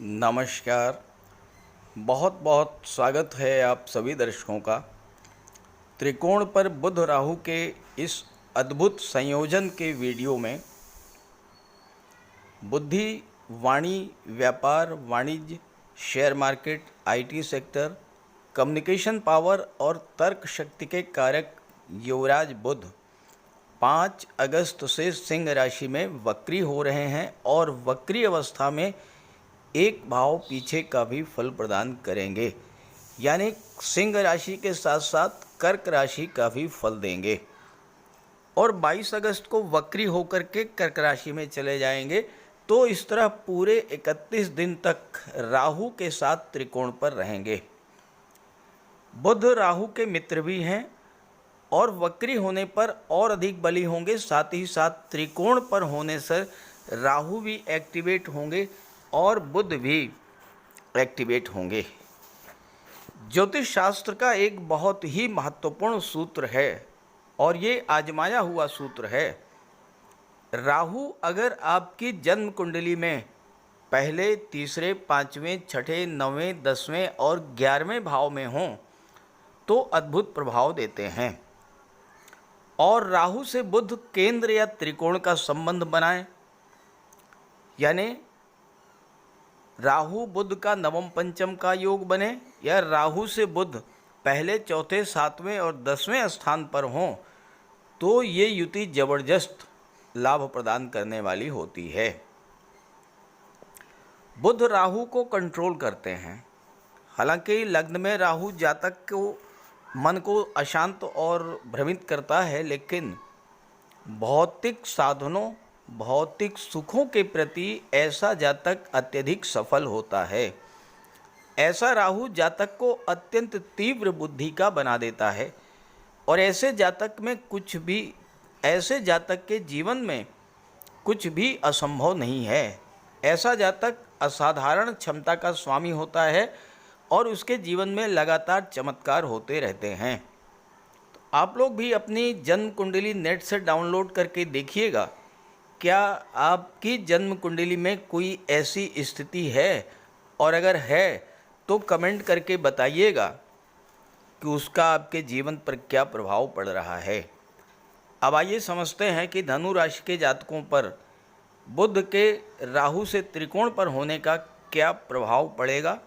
नमस्कार। बहुत बहुत स्वागत है आप सभी दर्शकों का। त्रिकोण पर बुध राहु के इस अद्भुत संयोजन के वीडियो में बुद्धि, वाणी, व्यापार, वाणिज्य, share market, IT sector, communication power और तर्क शक्ति के कारक युवराज बुध 5 अगस्त से सिंह राशि में वक्री हो रहे हैं और वक्री अवस्था में एक भाव पीछे का भी फल प्रदान करेंगे, यानी सिंह राशि के साथ साथ कर्क राशि का भी फल देंगे। और 22 अगस्त को वक्री होकर के कर्क राशि में चले जाएंगे। तो इस तरह पूरे 31 दिन तक राहु के साथ त्रिकोण पर रहेंगे। बुध राहु के मित्र भी हैं और वक्री होने पर और अधिक बली होंगे। साथ ही साथ त्रिकोण पर होने से राहु भी एक्टिवेट होंगे और बुध भी एक्टिवेट होंगे। ज्योतिष शास्त्र का एक बहुत ही महत्वपूर्ण सूत्र है और ये आजमाया हुआ सूत्र है। राहु अगर आपकी जन्म कुंडली में पहले, तीसरे, पाँचवें, छठे, नवें, 10वें और 11वें भाव में हों तो अद्भुत प्रभाव देते हैं। और राहु से बुध केंद्र या त्रिकोण का संबंध बनाएं, यानी राहु बुध का नवम पंचम का योग बने या राहु से बुध पहले, चौथे, 7वें और 10वें स्थान पर हों तो ये युति जबरदस्त लाभ प्रदान करने वाली होती है। बुध राहु को कंट्रोल करते हैं। हालांकि लग्न में राहु जातक को मन को अशांत और भ्रमित करता है, लेकिन भौतिक साधनों, भौतिक सुखों के प्रति ऐसा जातक अत्यधिक सफल होता है। ऐसा राहु जातक को अत्यंत तीव्र बुद्धि का बना देता है और ऐसे जातक के जीवन में कुछ भी असंभव नहीं है। ऐसा जातक असाधारण क्षमता का स्वामी होता है और उसके जीवन में लगातार चमत्कार होते रहते हैं। तो आप लोग भी अपनी जन्म कुंडली नेट से डाउनलोड करके देखिएगा, क्या आपकी जन्म कुंडली में कोई ऐसी स्थिति है, और अगर है तो कमेंट करके बताइएगा कि उसका आपके जीवन पर क्या प्रभाव पड़ रहा है। अब आइए समझते हैं कि धनु राशि के जातकों पर बुध के राहु से त्रिकोण पर होने का क्या प्रभाव पड़ेगा।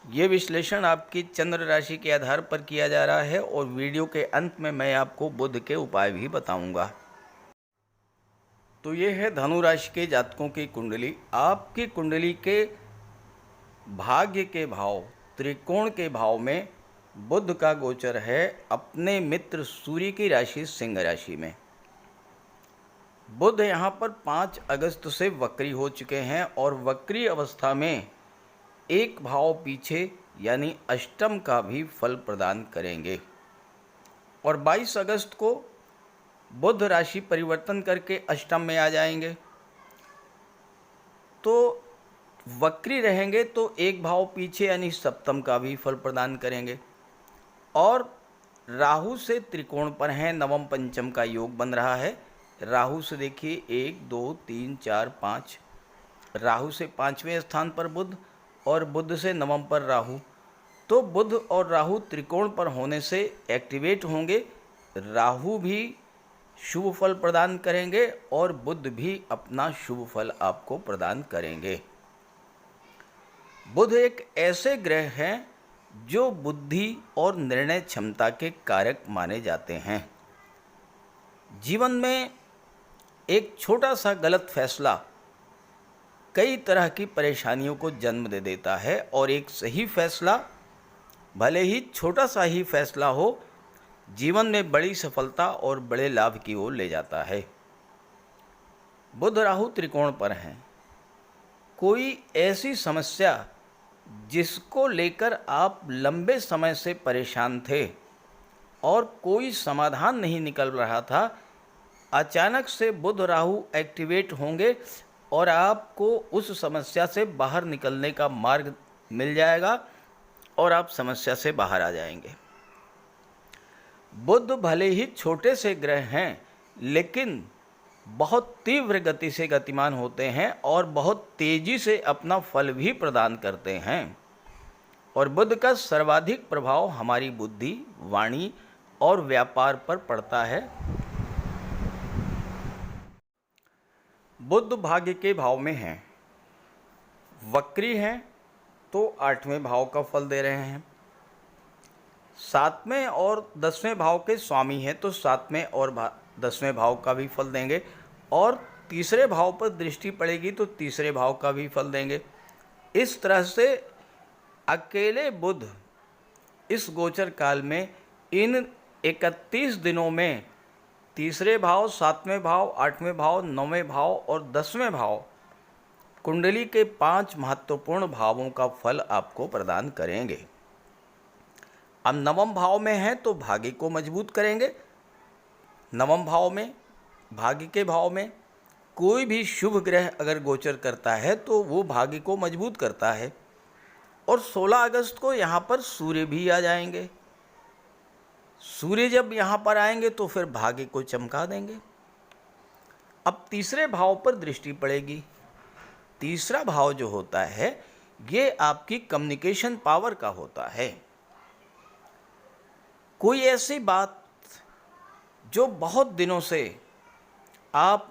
ये विश्लेषण आपकी चंद्र राशि के आधार पर किया जा रहा है और वीडियो के अंत में मैं आपको बुध के उपाय भी बताऊंगा। तो ये है धनु राशि के जातकों की कुंडली। आपकी कुंडली के भाग्य के भाव, त्रिकोण के भाव में बुध का गोचर है अपने मित्र सूर्य की राशि सिंह राशि में। बुध यहाँ पर 5 अगस्त से वक्री हो चुके हैं और वक्री अवस्था में एक भाव पीछे यानी अष्टम का भी फल प्रदान करेंगे। और 22 अगस्त को बुध राशि परिवर्तन करके अष्टम में आ जाएंगे। तो वक्री रहेंगे तो एक भाव पीछे यानी सप्तम का भी फल प्रदान करेंगे। और राहु से त्रिकोण पर हैं, नवम पंचम का योग बन रहा है। राहु से देखिए 1, 2, 3, 4, 5, राहु से 5वें स्थान पर बुध और बुध से नवम पर राहु। तो बुध और राहु त्रिकोण पर होने से एक्टिवेट होंगे। राहु भी शुभ फल प्रदान करेंगे और बुध भी अपना शुभ फल आपको प्रदान करेंगे। बुध एक ऐसे ग्रह हैं जो बुद्धि और निर्णय क्षमता के कारक माने जाते हैं। जीवन में एक छोटा सा गलत फैसला कई तरह की परेशानियों को जन्म दे देता है और एक सही फैसला, भले ही छोटा सा ही फैसला हो, जीवन में बड़ी सफलता और बड़े लाभ की ओर ले जाता है। बुध राहु त्रिकोण पर हैं। कोई ऐसी समस्या जिसको लेकर आप लंबे समय से परेशान थे और कोई समाधान नहीं निकल रहा था, अचानक से बुध राहु एक्टिवेट होंगे और आपको उस समस्या से बाहर निकलने का मार्ग मिल जाएगा और आप समस्या से बाहर आ जाएंगे। बुध भले ही छोटे से ग्रह हैं, लेकिन बहुत तीव्र गति से गतिमान होते हैं और बहुत तेजी से अपना फल भी प्रदान करते हैं। और बुध का सर्वाधिक प्रभाव हमारी बुद्धि, वाणी और व्यापार पर पड़ता है। बुध भाग्य के भाव में हैं, वक्री हैं तो 8वें भाव का फल दे रहे हैं। 7वें और 10वें भाव के स्वामी हैं तो 7वें और 10वें भाव का भी फल देंगे, और तीसरे भाव पर दृष्टि पड़ेगी तो तीसरे भाव का भी फल देंगे। इस तरह से अकेले बुध इस गोचर काल में इन 31 दिनों में तीसरे भाव, 7वें भाव, 8वें भाव, 9वें भाव और 10वें भाव कुंडली के 5 महत्वपूर्ण भावों का फल आपको प्रदान करेंगे। अब नवम भाव में हैं तो भाग्य को मजबूत करेंगे। नवम भाव में, भाग्य के भाव में कोई भी शुभ ग्रह अगर गोचर करता है तो वो भाग्य को मजबूत करता है। और 16 अगस्त को यहाँ पर सूर्य भी आ जाएंगे। सूर्य जब यहाँ पर आएंगे तो फिर भाग्य को चमका देंगे। अब तीसरे भाव पर दृष्टि पड़ेगी। तीसरा भाव जो होता है ये आपकी कम्युनिकेशन पावर का होता है। कोई ऐसी बात जो बहुत दिनों से आप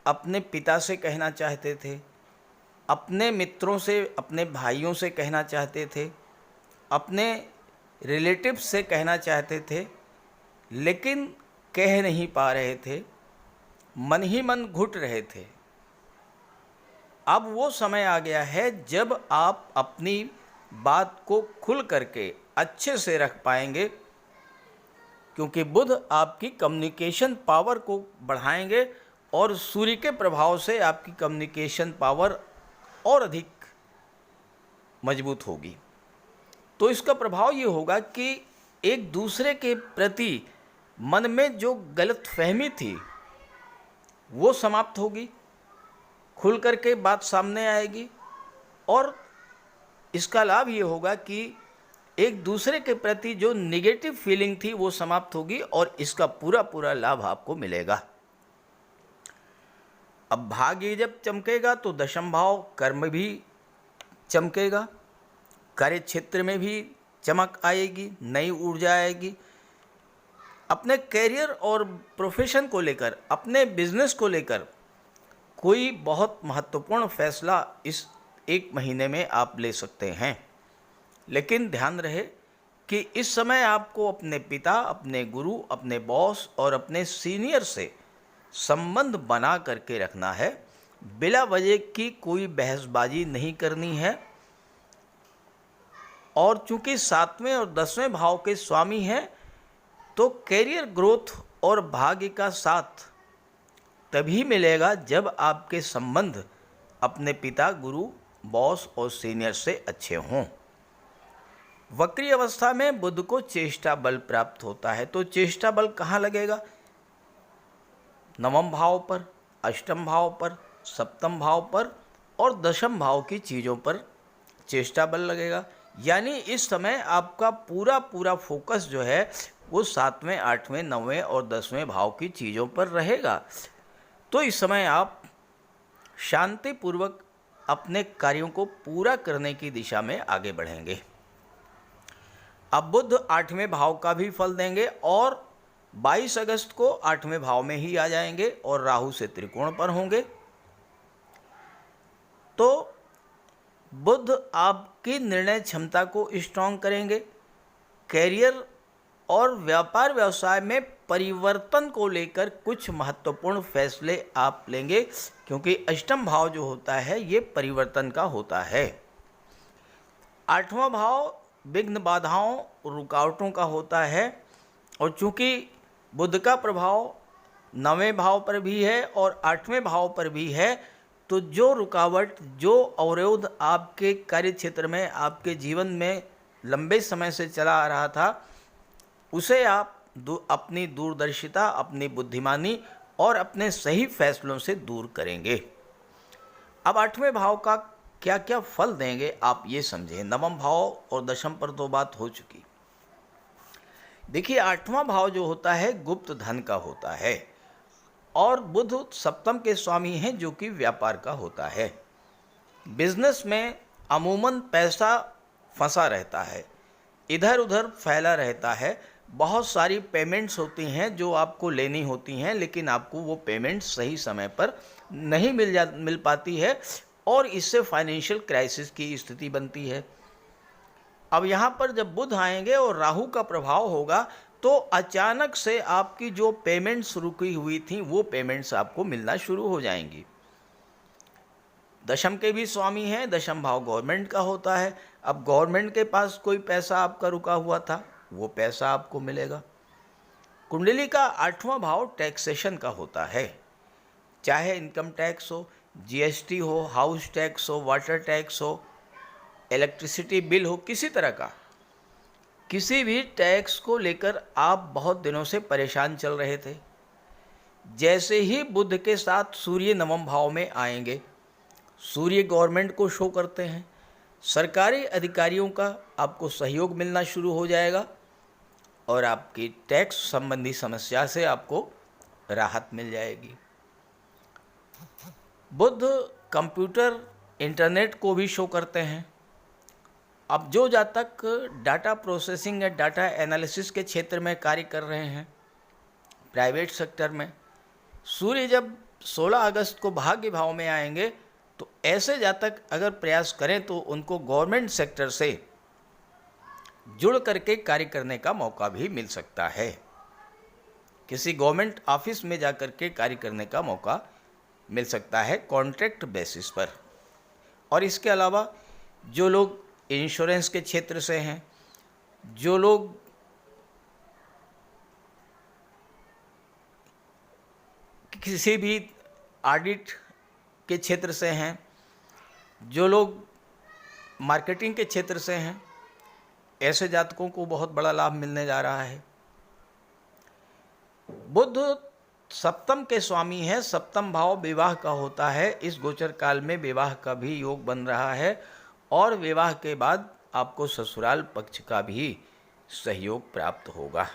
अपने पिता से कहना चाहते थे, अपने मित्रों से, अपने भाइयों से कहना चाहते थे, अपने रिलेटिव्स से कहना चाहते थे, लेकिन कह नहीं पा रहे थे, मन ही मन घुट रहे थे। अब वो समय आ गया है जब आप अपनी बात को खुल करके अच्छे से रख पाएंगे, क्योंकि बुध आपकी कम्युनिकेशन पावर को बढ़ाएंगे और सूर्य के प्रभाव से आपकी कम्युनिकेशन पावर और अधिक मजबूत होगी। तो इसका प्रभाव ये होगा कि एक दूसरे के प्रति मन में जो गलतफहमी थी वो समाप्त होगी, खुल करके बात सामने आएगी। और इसका लाभ ये होगा कि एक दूसरे के प्रति जो नेगेटिव फीलिंग थी वो समाप्त होगी और इसका पूरा पूरा लाभ आपको मिलेगा। अब भाग्य जब चमकेगा तो दशम भाव कर्म भी चमकेगा, कार्य क्षेत्र में भी चमक आएगी, नई ऊर्जा आएगी। अपने कैरियर और प्रोफेशन को लेकर, अपने बिजनेस को लेकर कोई बहुत महत्वपूर्ण फैसला इस 1 महीने में आप ले सकते हैं। लेकिन ध्यान रहे कि इस समय आपको अपने पिता, अपने गुरु, अपने बॉस और अपने सीनियर से संबंध बना करके रखना है। बिला वजह की कोई बहसबाजी नहीं करनी है। और चूंकि 7वें और 10वें भाव के स्वामी हैं तो कैरियर ग्रोथ और भाग्य का साथ तभी मिलेगा जब आपके संबंध अपने पिता, गुरु, बॉस और सीनियर से अच्छे हों। वक्री अवस्था में बुध को चेष्टा बल प्राप्त होता है। तो चेष्टा बल कहाँ लगेगा? नवम भाव पर, अष्टम भाव पर, सप्तम भाव पर और दशम भाव की चीज़ों पर चेष्टा बल लगेगा। यानी इस समय आपका पूरा पूरा फोकस जो है वो 7वें, 8वें, 9वें और 10वें भाव की चीज़ों पर रहेगा। तो इस समय आप शांतिपूर्वक अपने कार्यों को पूरा करने की दिशा में आगे बढ़ेंगे। अब बुध 8वें भाव का भी फल देंगे और 22 अगस्त को 8वें भाव में ही आ जाएंगे और राहु से त्रिकोण पर होंगे। तो बुध आपकी निर्णय क्षमता को स्ट्रॉन्ग करेंगे। कैरियर और व्यापार व्यवसाय में परिवर्तन को लेकर कुछ महत्वपूर्ण फैसले आप लेंगे, क्योंकि अष्टम भाव जो होता है ये परिवर्तन का होता है। 8वां भाव विघ्न, बाधाओं, रुकावटों का होता है। और चूंकि बुध का प्रभाव 9वें भाव पर भी है और 8वें भाव पर भी है, तो जो रुकावट, जो अवरोध आपके कार्य क्षेत्र में, आपके जीवन में लंबे समय से चला आ रहा था, उसे आप अपनी दूरदर्शिता, अपनी बुद्धिमानी और अपने सही फैसलों से दूर करेंगे। अब 8वें भाव का क्या क्या फल देंगे आप ये समझें। नवम भाव और दशम पर तो बात हो चुकी। देखिए 8वां भाव जो होता है गुप्त धन का होता है। और बुध सप्तम के स्वामी हैं जो कि व्यापार का होता है। बिजनेस में अमूमन पैसा फंसा रहता है, इधर उधर फैला रहता है। बहुत सारी पेमेंट्स होती हैं जो आपको लेनी होती हैं, लेकिन आपको वो पेमेंट सही समय पर नहीं मिल पाती है और इससे फाइनेंशियल क्राइसिस की स्थिति बनती है। अब यहाँ पर जब बुध आएंगे और राहु का प्रभाव होगा तो अचानक से आपकी जो पेमेंट्स रुकी हुई थी वो पेमेंट्स आपको मिलना शुरू हो जाएंगी। दशम के भी स्वामी हैं, दशम भाव गवर्नमेंट का होता है। अब गवर्नमेंट के पास कोई पैसा आपका रुका हुआ था, वो पैसा आपको मिलेगा। कुंडली का 8वां भाव टैक्सेशन का होता है, चाहे इनकम टैक्स हो, जीएसटी हो, हाउस टैक्स हो, वाटर टैक्स हो, इलेक्ट्रिसिटी बिल हो, किसी तरह का किसी भी टैक्स को लेकर आप बहुत दिनों से परेशान चल रहे थे। जैसे ही बुध के साथ सूर्य नवम भाव में आएंगे, सूर्य गवर्नमेंट को शो करते हैं, सरकारी अधिकारियों का आपको सहयोग मिलना शुरू हो जाएगा और आपकी टैक्स संबंधी समस्या से आपको राहत मिल जाएगी। बुध कंप्यूटर इंटरनेट को भी शो करते हैं। अब जो जातक डाटा प्रोसेसिंग या डाटा एनालिसिस के क्षेत्र में कार्य कर रहे हैं, प्राइवेट सेक्टर में, सूर्य जब 16 अगस्त को भाग्य भाव में आएंगे तो ऐसे जातक अगर प्रयास करें तो उनको गवर्नमेंट सेक्टर से जुड़ करके कार्य करने का मौका भी मिल सकता है। किसी गवर्नमेंट ऑफिस में जा कर के कार्य करने का मौका मिल सकता है कॉन्ट्रैक्ट बेसिस पर। और इसके अलावा जो लोग इंश्योरेंस के क्षेत्र से हैं, जो लोग किसी भी ऑडिट के क्षेत्र से हैं, जो लोग मार्केटिंग के क्षेत्र से हैं, ऐसे जातकों को बहुत बड़ा लाभ मिलने जा रहा है। बुध सप्तम के स्वामी है, सप्तम भाव विवाह का होता है। इस गोचर काल में विवाह का भी योग बन रहा है और विवाह के बाद आपको ससुराल पक्ष का भी सहयोग प्राप्त होगा।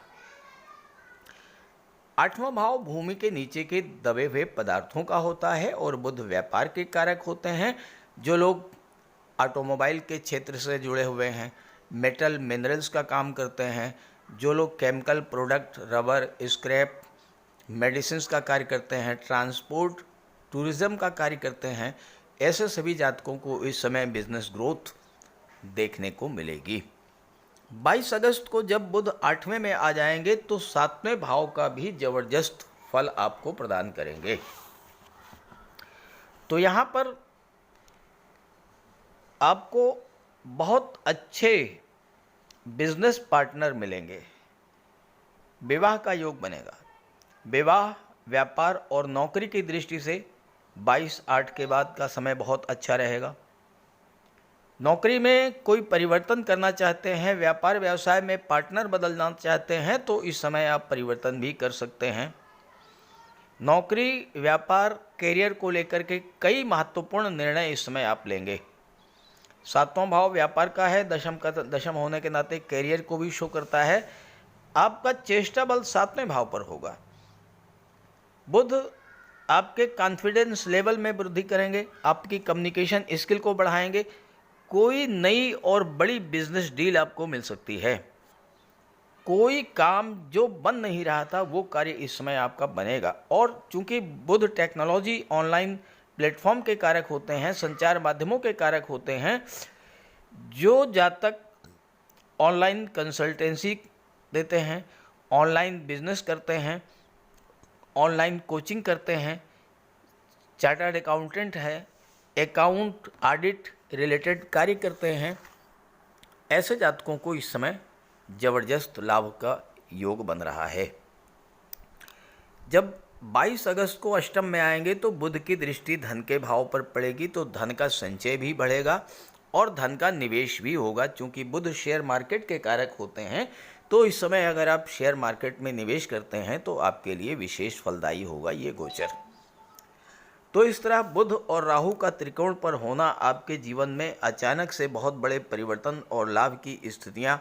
8वां भाव भूमि के नीचे के दबे हुए पदार्थों का होता है और बुध व्यापार के कारक होते हैं। जो लोग ऑटोमोबाइल के क्षेत्र से जुड़े हुए हैं, मेटल मिनरल्स का काम करते हैं, जो लोग chemical product, rubber, scrap, medicines का कार्य करते हैं, ट्रांसपोर्ट, टूरिज़्म का कार्य करते हैं, ऐसे सभी जातकों को इस समय बिजनेस ग्रोथ देखने को मिलेगी। 22 अगस्त को जब बुध 8वें में आ जाएंगे तो 7वें भाव का भी जबरदस्त फल आपको प्रदान करेंगे। तो यहाँ पर आपको बहुत अच्छे बिजनेस पार्टनर मिलेंगे, विवाह का योग बनेगा। विवाह, व्यापार और नौकरी की दृष्टि से 22/8 के बाद का समय बहुत अच्छा रहेगा। नौकरी में कोई परिवर्तन करना चाहते हैं, व्यापार व्यवसाय में पार्टनर बदलना चाहते हैं तो इस समय आप परिवर्तन भी कर सकते हैं। नौकरी, व्यापार, करियर को लेकर के कई महत्वपूर्ण निर्णय इस समय आप लेंगे। 7वां भाव व्यापार का है, दशम होने के नाते करियर को भी शो करता है। आपका चेष्टा बल 7वें भाव पर होगा। बुध आपके कॉन्फिडेंस लेवल में वृद्धि करेंगे, आपकी कम्युनिकेशन स्किल को बढ़ाएंगे। कोई नई और बड़ी बिजनेस डील आपको मिल सकती है। कोई काम जो बन नहीं रहा था वो कार्य इस समय आपका बनेगा। और चूंकि बुध टेक्नोलॉजी, ऑनलाइन प्लेटफॉर्म के कारक होते हैं, संचार माध्यमों के कारक होते हैं, जो जातक ऑनलाइन कंसल्टेंसी देते हैं, ऑनलाइन बिजनेस करते हैं, ऑनलाइन कोचिंग करते हैं, चार्टर्ड अकाउंटेंट है, अकाउंट ऑडिट रिलेटेड कार्य करते हैं, ऐसे जातकों को इस समय ज़बरदस्त लाभ का योग बन रहा है। जब 22 अगस्त को अष्टम में आएंगे तो बुध की दृष्टि धन के भाव पर पड़ेगी तो धन का संचय भी बढ़ेगा और धन का निवेश भी होगा। चूँकि बुध शेयर मार्केट के कारक होते हैं तो इस समय अगर आप शेयर मार्केट में निवेश करते हैं तो आपके लिए विशेष फलदायी होगा ये गोचर। तो इस तरह बुध और राहु का त्रिकोण पर होना आपके जीवन में अचानक से बहुत बड़े परिवर्तन और लाभ की स्थितियां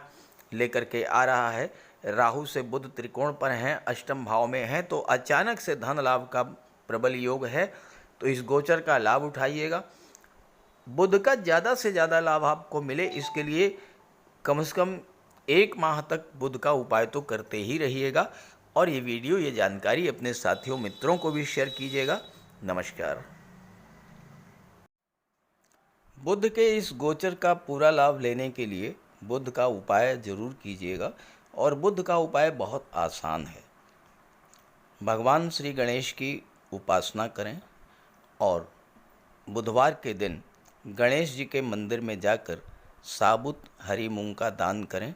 लेकर के आ रहा है। राहु से बुध त्रिकोण पर हैं, अष्टम भाव में हैं, तो अचानक से धन लाभ का प्रबल योग है। तो इस गोचर का लाभ उठाइएगा। बुध का ज़्यादा से ज़्यादा लाभ आपको मिले, इसके लिए कम से कम 1 माह तक बुध का उपाय तो करते ही रहिएगा। और ये वीडियो, ये जानकारी अपने साथियों मित्रों को भी शेयर कीजिएगा। नमस्कार। बुध के इस गोचर का पूरा लाभ लेने के लिए बुध का उपाय जरूर कीजिएगा। और बुध का उपाय बहुत आसान है। भगवान श्री गणेश की उपासना करें और बुधवार के दिन गणेश जी के मंदिर में जाकर साबुत हरी मूंग का दान करें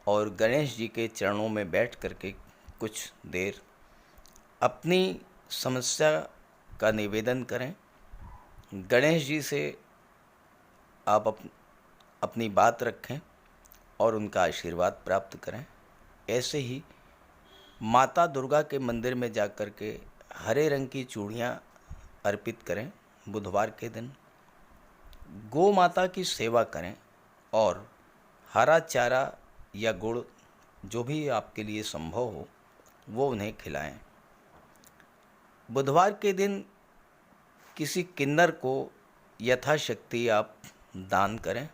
और गणेश जी के चरणों में बैठ करके कुछ देर अपनी समस्या का निवेदन करें। गणेश जी से आप अपनी बात रखें और उनका आशीर्वाद प्राप्त करें। ऐसे ही माता दुर्गा के मंदिर में जाकर के हरे रंग की चूड़ियाँ अर्पित करें। बुधवार के दिन गौ माता की सेवा करें और हरा चारा या गुड़, जो भी आपके लिए संभव हो, वो उन्हें खिलाएं। बुधवार के दिन किसी किन्नर को यथाशक्ति आप दान करें।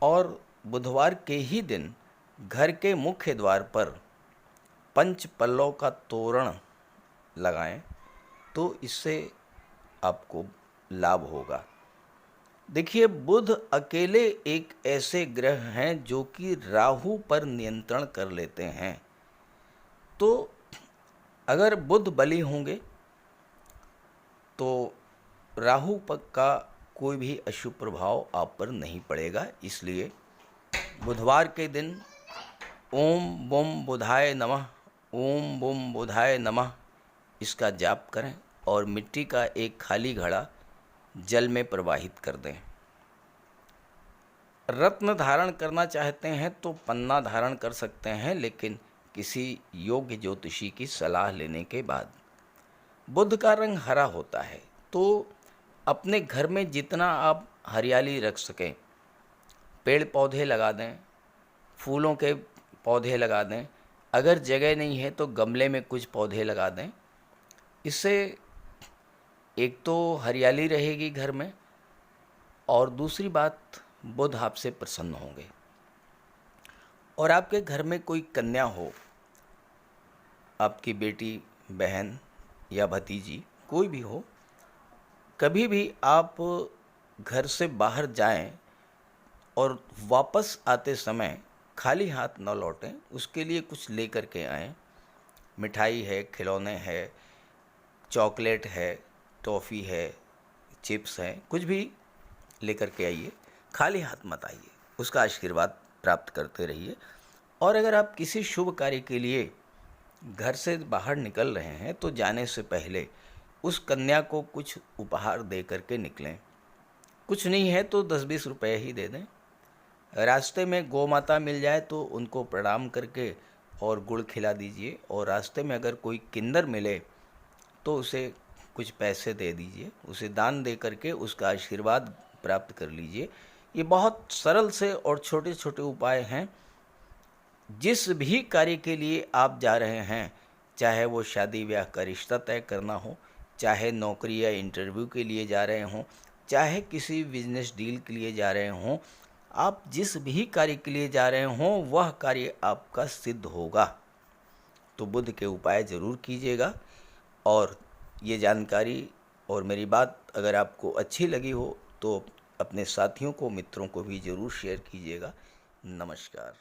और बुधवार के ही दिन घर के मुख्य द्वार पर पंच पल्लव का तोरण लगाएं, तो इससे आपको लाभ होगा। देखिए, बुध अकेले एक ऐसे ग्रह हैं जो कि राहु पर नियंत्रण कर लेते हैं। तो अगर बुध बली होंगे तो राहु पर का कोई भी अशुभ प्रभाव आप पर नहीं पड़ेगा। इसलिए बुधवार के दिन ओम बम बुधाय नमः, ओम बम बुधाय नमः इसका जाप करें और मिट्टी का एक खाली घड़ा जल में प्रवाहित कर दें। रत्न धारण करना चाहते हैं तो पन्ना धारण कर सकते हैं, लेकिन किसी योग्य ज्योतिषी की सलाह लेने के बाद। बुध का रंग हरा होता है, तो अपने घर में जितना आप हरियाली रख सकें, पेड़ पौधे लगा दें, फूलों के पौधे लगा दें। अगर जगह नहीं है तो गमले में कुछ पौधे लगा दें। इससे एक तो हरियाली रहेगी घर में, और दूसरी बात, बुध आपसे प्रसन्न होंगे। और आपके घर में कोई कन्या हो, आपकी बेटी, बहन या भतीजी, कोई भी हो, कभी भी आप घर से बाहर जाएं और वापस आते समय खाली हाथ न लौटें। उसके लिए कुछ लेकर के आएँ। मिठाई है, खिलौने है, चॉकलेट है, टॉफ़ी है, चिप्स हैं, कुछ भी लेकर के आइए। खाली हाथ मत आइए, उसका आशीर्वाद प्राप्त करते रहिए। और अगर आप किसी शुभ कार्य के लिए घर से बाहर निकल रहे हैं तो जाने से पहले उस कन्या को कुछ उपहार दे करके निकलें। कुछ नहीं है तो 10-20 रुपये ही दे दें। रास्ते में गौ माता मिल जाए तो उनको प्रणाम करके और गुड़ खिला दीजिए। और रास्ते में अगर कोई किन्नर मिले तो उसे कुछ पैसे दे दीजिए, उसे दान दे करके उसका आशीर्वाद प्राप्त कर लीजिए। ये बहुत सरल से और छोटे छोटे उपाय हैं। जिस भी कार्य के लिए आप जा रहे हैं, चाहे वो शादी ब्याह का रिश्ता तय करना हो, चाहे नौकरी या इंटरव्यू के लिए जा रहे हों, चाहे किसी बिजनेस डील के लिए जा रहे हों, आप जिस भी कार्य के लिए जा रहे हों वह कार्य आपका सिद्ध होगा। तो बुध के उपाय ज़रूर कीजिएगा। और ये जानकारी और मेरी बात अगर आपको अच्छी लगी हो तो अपने साथियों को, मित्रों को भी ज़रूर शेयर कीजिएगा। नमस्कार।